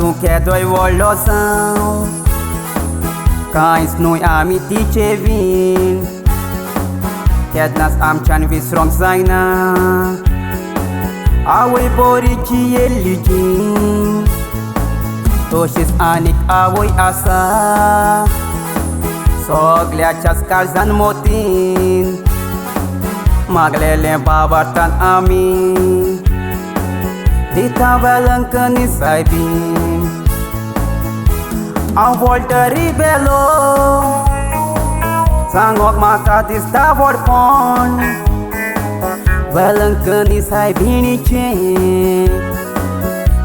tu que doi volosão, cães nu amiti ce vin, kad nas amchan visrom zaina, awoi borici eligin, toshis anik awoi asa, sogleachas karzan motin, maglele babartan amin, dita velancă ni saibin, am voltă ribelo, sangok makati sta vorpon, velancă ni saibini ce,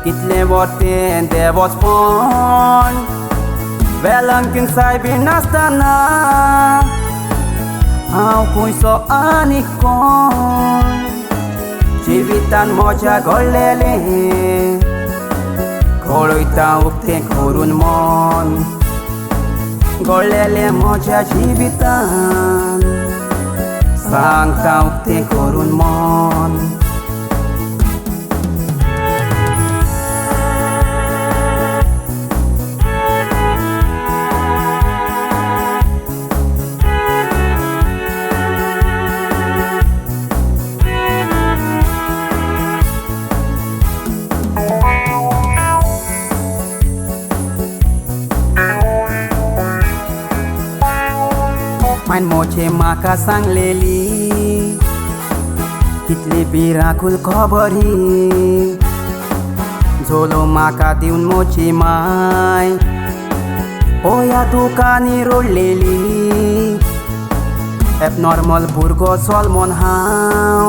kitle vorten de vospon, velancă saibin astana, au cui so anicon, civitan moja golele, Koloita ukte korun mon, golele moja civitan, sangta ukte korun mon. Main moche maka sang leli, kitli birakul kobori, zolo maka diun moche mai, oya tukani roleli, abnormal burgo solmon hau,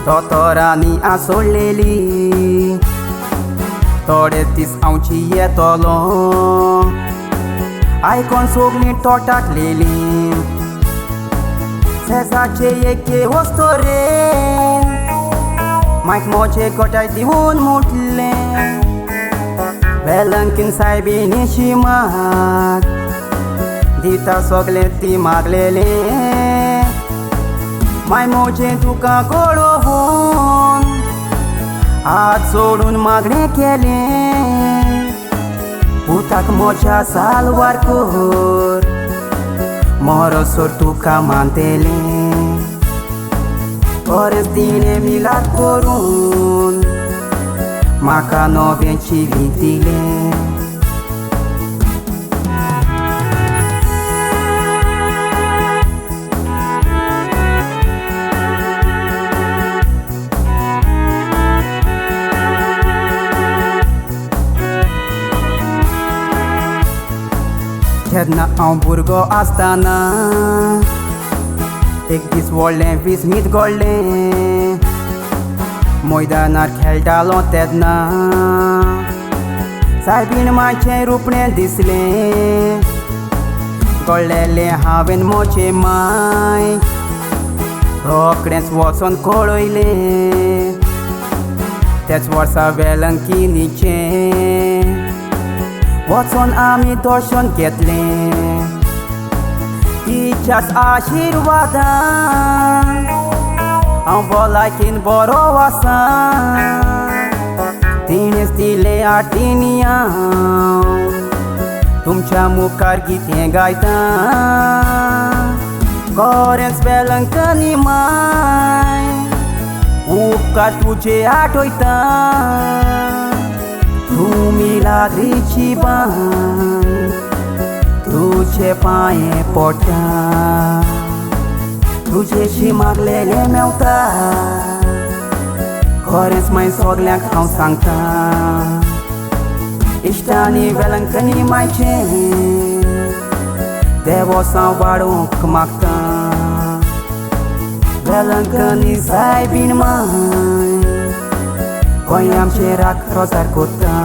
totorani asoleli, toretis auchi tolo. Ai consogli totak leli, sesa ce che ostore, Mike moche kotai diun mutle, velankin saibini shimak, dita sogleti maglele, mai moche tuka kolovon, at solun magle kele. Utak mocha salvar kor, moro sortu kamantele, ores dine milat korun, maka no venci vitile. Kedna Hamburgo Astana, Tekdis volen vis mit golle, Moidanar kheldalon tedna, Saibin mai ce rupne disle, Gollele haven moche mai, Rokrens Watson koloile, Tets warsa velankini ce, Watson ami doshon ketle, Tichas ashirvada, am volakin borovasa, Tine stile artinia, Tumcha mukar gite gaita, Corens velancă nimai, Upcar tuce atoita, Tu milagri ci ban, Tu ce paie porta, Tu ce și maglele meu ta, Corens mai sogleac au sancta, Iștani velancani mai ce, Devo salvar un kmakta, Velancani saibin mai, Koyam cherak rozar kota.